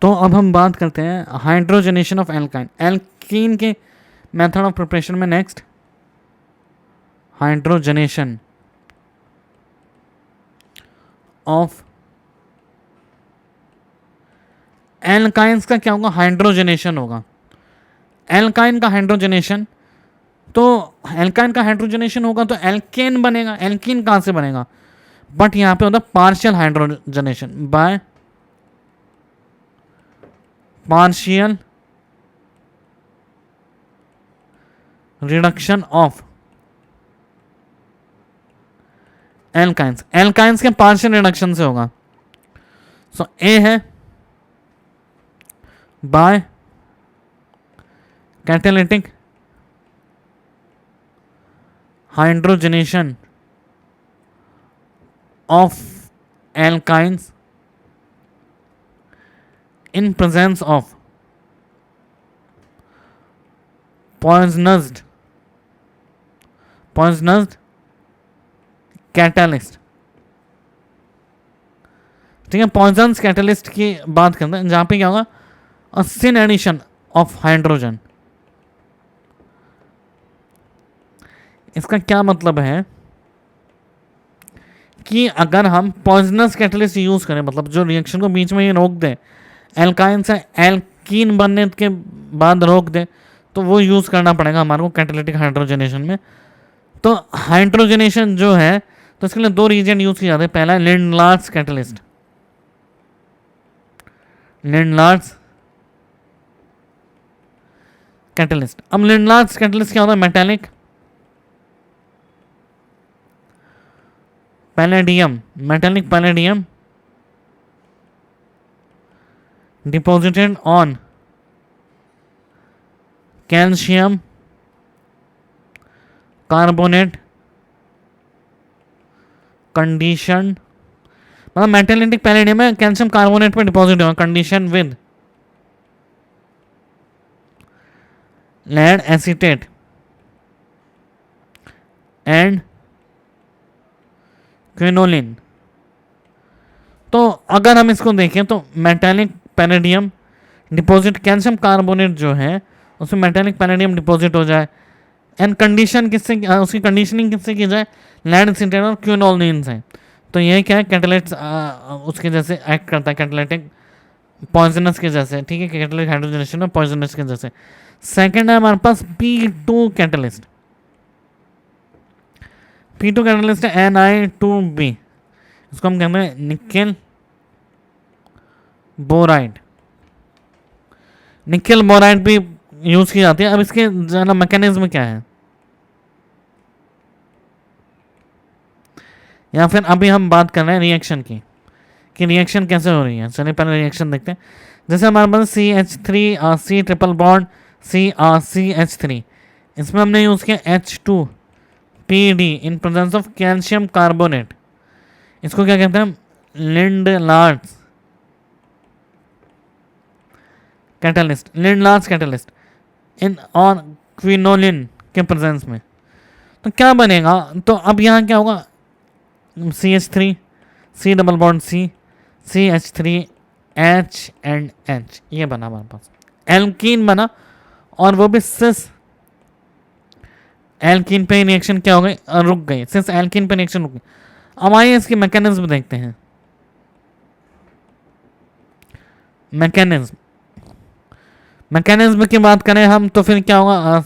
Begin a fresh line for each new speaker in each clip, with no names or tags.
तो अब हम बात करते हैं हाइड्रोजनेशन ऑफ एल्काइन। एल्कीन के मेथड ऑफ प्रिपरेशन में नेक्स्ट हाइड्रोजनेशन ऑफ एल्काइंस का क्या होगा, हाइड्रोजनेशन होगा। एल्काइन का हाइड्रोजनेशन, तो एल्काइन का हाइड्रोजनेशन होगा तो एल्केन बनेगा। एल्कीन कहां से बनेगा, बट यहां पे होता है partial hydrogenation by partial reduction of alkynes. Alkynes के पार्शियल रिडक्शन से होगा। सो ए है by catalytic hydrogenation of alkynes in presence of poisonous catalyst। ठीक है, पॉइजनस कैटलिस्ट की बात करते हैं जहां पे क्या होगा, सिन एडिशन ऑफ हाइड्रोजन। इसका क्या मतलब है कि अगर हम पॉइजनस कैटलिस्ट यूज करें, मतलब जो रिएक्शन को बीच में ही रोक दे, एल्काइन से एल्कीन बनने के बाद रोक दे, तो वो यूज करना पड़ेगा हमारे को कैटालिटिक हाइड्रोजनेशन में। तो हाइड्रोजनेशन जो है, तो इसके लिए दो रीजन यूज किए जाते हैं। पहला है लिंडलार्स कैटलिस्ट, लिंडलार्स कैटलिस्ट। अब लिंडलार्स कैटलिस्ट क्या होता है, metallic palladium, metallic palladium deposited on calcium carbonate condition, मतलब मेटालिटिक पैलेडियम है कैल्शियम कार्बोनेट पे डिपॉजिट हुआ condition with lead acetate and quinoline. तो अगर हम इसको देखें तो metallic palladium deposit calcium carbonate जो है उसमें मेटालिक पैलेडियम डिपॉजिट हो जाए, एंड कंडीशन किससे, उसकी कंडीशनिंग किससे की जाए, लेड एसीटेट और क्विनोलिन से। तो ये क्या है, कैटालाइट्स उसके जैसे एक्ट करता है, कैटालाइटिक पॉइजनस के जैसे। ठीक है, कैटालिटिक हाइड्रोजनेशन में पॉइजनस के जैसे। सेकंड है हमारे पास P2 कैटालिस्ट। P2 कैटालिस्ट है Ni2B, इसको हम कहते हैं निकेल बोराइड। निकेल बोराइड भी यूज की जाती है। अब इसके जरा मैकेनिज्म क्या है, या फिर अभी हम बात कर रहे हैं रिएक्शन की, कि रिएक्शन कैसे हो रही है। चलिए पहले रिएक्शन देखते हैं। जैसे हमारे पास CH3 C triple bond CH3, इसमें हमने यूज किया H2PD in presence of calcium carbonate. इसको क्या कहते हैं, लिंडलार्स कैटालिस्ट, लिंडलार्स कैटालिस्ट इन और क्विनोलिन के प्रेजेंस में। तो क्या बनेगा, तो अब यहाँ क्या होगा, CH3 C double bond C CH3 H and H, ये बना हमारे पास एल्कीन बना, और वो भी सिस एल्कीन पे रिएक्शन क्या हो गई, रुक गई, सिस एल्कीन पे रिएक्शन रुक गई। अब आइए इसकी मैकेनिज्म देखते हैं। मैकेनिज्म की बात करें हम तो फिर क्या होगा,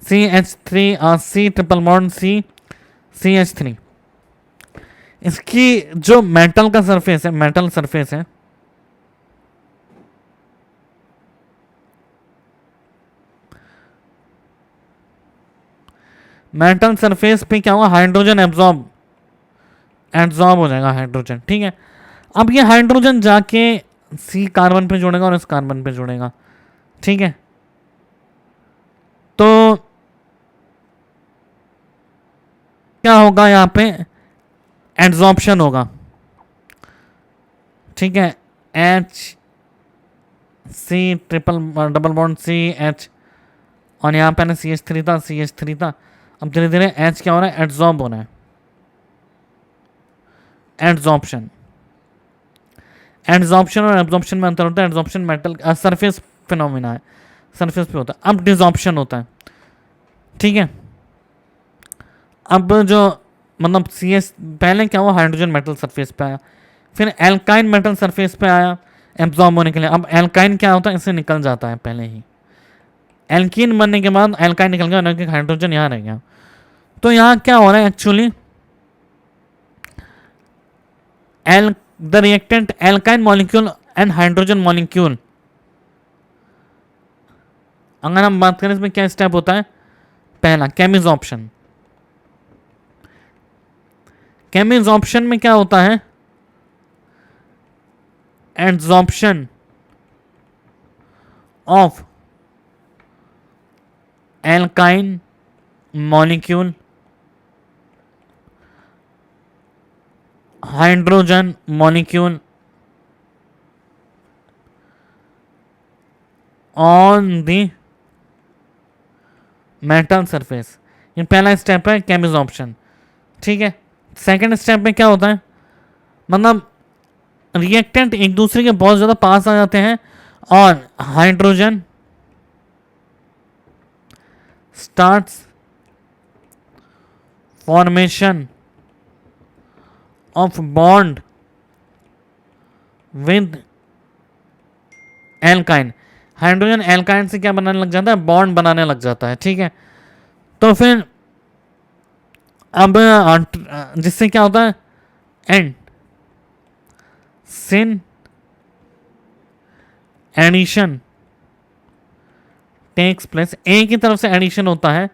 CH3 C triple bond C CH3, इसकी जो मेटल का सरफेस है, मेटल सरफेस है, मेटल सरफेस पे क्या होगा, हाइड्रोजन एब्जॉर्ब हो जाएगा हाइड्रोजन। ठीक है, अब ये हाइड्रोजन जाके C कार्बन पे जुड़ेगा और इस कार्बन पे जुड़ेगा। ठीक है, तो क्या होगा, यहां पे एड्सॉर्प्शन होगा। ठीक है, HC triple double bond CH, और यहाँ पे CH3 था। अब धीरे धीरे H क्या हो रहा है, एड्सॉर्ब हो रहा है, एड्सॉर्प्शन। एडजॉर्प्शन और एब्जॉर्प्शन में अंतर होता है। एडजॉर्प्शन मेटल सरफेस फिनोमिना है, सरफेस पे होता है। अब डिजॉर्प्शन होता है, ठीक है। अब जो मतलब सी एस पहले क्या हुआ, हाइड्रोजन मेटल सरफेस पे आया, फिर एल्काइन मेटल सरफेस पे आया एब्जॉर्ब होने के लिए। अब एल्काइन क्या होता है, इससे निकल जाता है पहले ही। एल्कीन बनने के बाद एल्काइन निकल गया, हाइड्रोजन यहाँ रह गया। तो यहाँ क्या हो रहा है actually, the reactant alkyne molecule and hydrogen molecule, अगर हम बात करें इसमें क्या स्टेप होता है, पहला केमिजॉर्प्शन। केमिजॉर्प्शन में क्या होता है, adsorption of alkyne molecule hydrogen molecule on the metal surface. ये पहला स्टेप है केमिजॉर्प्शन, ठीक है। सेकंड स्टेप में क्या होता है, मतलब रिएक्टेंट एक दूसरे के बहुत ज्यादा पास आ जाते हैं और hydrogen starts formation of bond with alkyne. Hydrogen alkyne से क्या बनाने लग जाता है, बॉन्ड बनाने लग जाता है, ठीक है। तो फिर अब जिससे क्या होता है, and syn addition takes place, A की तरफ से एडिशन होता है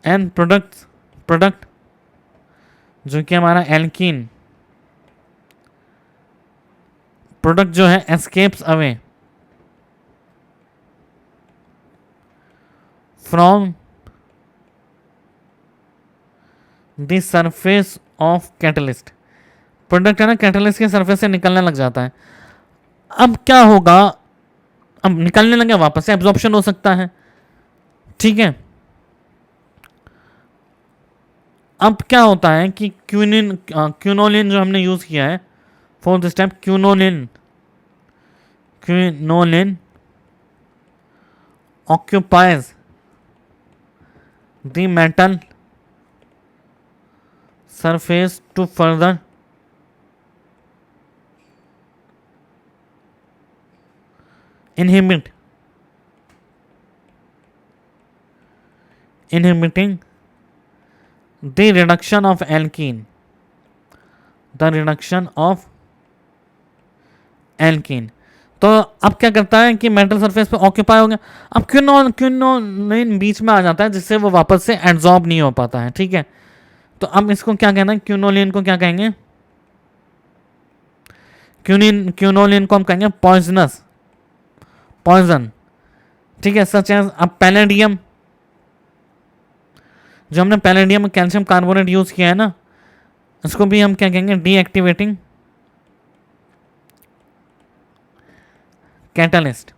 एंड प्रोडक्ट जो कि हमारा एल्कीन प्रोडक्ट जो है escapes away from the surface of catalyst. Product है ना, कैटलिस्ट के सरफेस से निकलने लग जाता है। अब क्या होगा, अब निकलने लगे वापस से एब्जॉर्प्शन हो सकता है, ठीक है। अब क्या होता है कि क्यूनोलिन जो हमने यूज किया है, fourth step quinoline occupies the metal surface to further inhibiting the reduction of alkene, तो अब क्या करता है कि मेटल सरफेस पे ऑक्यूपाई हो गया। अब क्यूनोलिन बीच में आ जाता है जिससे वो वापस से एब्जॉर्ब नहीं हो पाता है, ठीक है। तो अब इसको क्या कहना है, क्यूनोलिन को क्या कहेंगे, क्यूनोलिन को हम कहेंगे पॉइजन, ठीक है। सच एज अब पैलेडियम, जो हमने पैलेडियम में कैल्शियम कार्बोनेट यूज किया है ना, इसको भी हम क्या कहेंगे, डीएक्टिवेटिंग कैटलिस्ट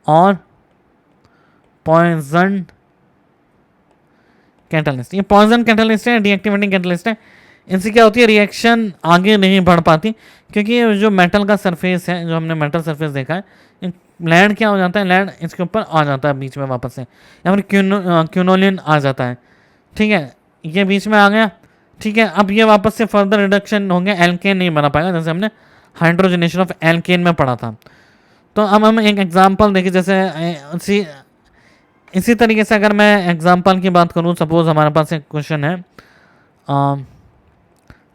और पॉइजन कैटलिस्ट। ये पॉइजन कैटलिस्ट है, डीएक्टिवेटिंग कैटलिस्ट है। इनसे क्या होती है, रिएक्शन आगे नहीं बढ़ पाती, क्योंकि ये जो मेटल का सरफेस है, जो हमने मेटल सरफेस देखा है, लैंड क्या हो जाता है, लैंड इसके ऊपर आ जाता है बीच में वापस से, या फिर क्यूनोलिन आ जाता है, ठीक है। ये बीच में आ गया, ठीक है। अब ये वापस से फर्दर रिडक्शन हो गया, एल्केन नहीं बना पाएगा, जैसे हमने हाइड्रोजनेशन ऑफ एल्केन में पढ़ा था। तो अब हम एक एग्जांपल देखें, जैसे इसी तरीके से अगर मैं एग्जांपल की बात करूं, सपोज हमारे पास एक क्वेश्चन है,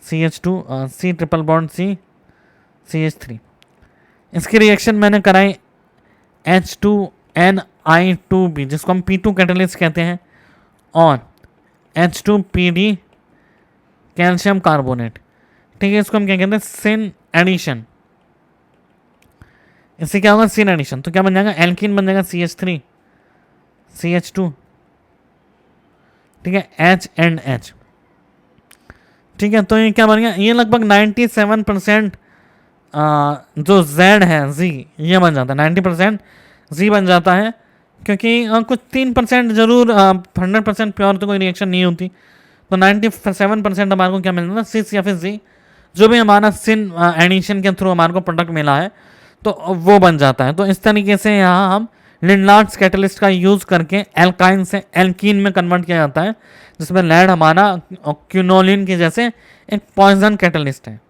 CH2 C triple bond C CH3, इसकी रिएक्शन मैंने कराई H2NI2B, जिसको हम P2 कैटलिस्ट कहते हैं, और H2PD कैल्शियम कार्बोनेट, ठीक है। इसको हम क्या कहते हैं, सिन एडिशन। इससे क्या होगा, सिन एडिशन, तो क्या बन जाएगा, एल्कीन बन जाएगा CH3 CH2, ठीक है, H एंड H, ठीक है। तो ये क्या बन गया, ये लगभग 97% जो Z है Z, ये बन जाता है 90% Z बन जाता है, क्योंकि कुछ 3% जरूर 100% प्योर तो कोई रिएक्शन नहीं होती, तो 97% हमारे को क्या मिल रहा है, सिस या फिर जी, जो भी हमारा सिन एडिशन के थ्रू हमारे को प्रोडक्ट मिला है तो वो बन जाता है। तो इस तरीके से यहाँ हम लिंडलार्ड्स कैटलिस्ट का यूज करके एल्काइन से एल्कीन में कन्वर्ट किया जाता है, जिसमें लैड हमारा क्यूनोलिन के जैसे एक पॉइजन कैटलिस्ट है।